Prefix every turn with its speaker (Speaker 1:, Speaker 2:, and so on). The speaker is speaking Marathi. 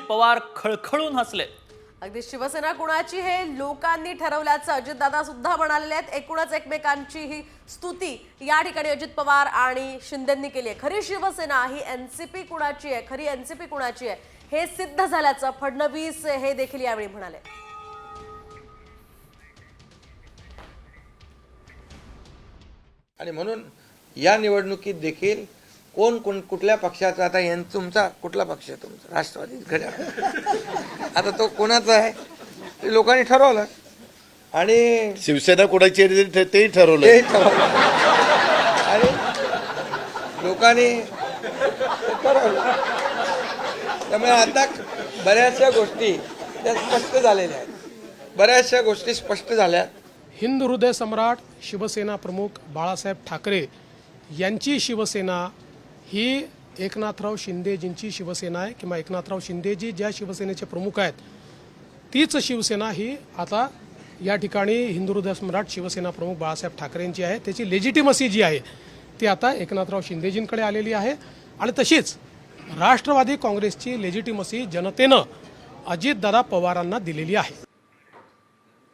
Speaker 1: पवार खळखळून हसले।
Speaker 2: अगदी शिवसेना कुणाची हे लोकांनी ठरवल्याचं अजितदादा सुद्धा म्हणालेले आहेत। एकूणच एकमेकांची ही स्तुती या ठिकाणी अजित पवार आणि शिंदेंनी केली आहे। खरी शिवसेना ही एनसीपी कुणाची आहे, खरी एनसीपी कुणाची आहे हे सिद्ध झाल्याचं फडणवीस हे देखील यावेळी म्हणाले।
Speaker 3: आणि म्हणून या निवडणुकीत देखील कोण कुठल्या पक्षाचा, आता तुमचा कुठला पक्ष आहे? तुमचा राष्ट्रवादी घड्याळ। आता तो कोणाचा आहे ते लोकांनी ठरवलं आणि
Speaker 4: शिवसेना कोणाची आहे तेही ठरवलं
Speaker 3: आणि लोकांनी ठरवलं। त्यामुळे आता बऱ्याचशा गोष्टी त्या स्पष्ट झालेल्या आहेत, बऱ्याचशा गोष्टी स्पष्ट झाल्या।
Speaker 5: हिंद हृदय सम्राट शिवसेना प्रमुख बाळासाहेब ठाकरे यांची शिवसेना ही एकनाथराव शिंदेजींची शिवसेना आहे किंवा एकनाथराव शिंदेजी ज्या शिवसेनेचे प्रमुख आहेत तीच शिवसेना ही आता या ठिकाणी हिंद हृदय सम्राट शिवसेना प्रमुख बाळासाहेब ठाकरेंची आहे। त्याची लेजिटिमसी जी आहे ती आता एकनाथराव शिंदेजींकडे आलेली आहे आणि तशीच राष्ट्रवादी काँग्रेसची लेजिटिमसी जनतेनं अजितदादा पवारांना दिलेली आहे।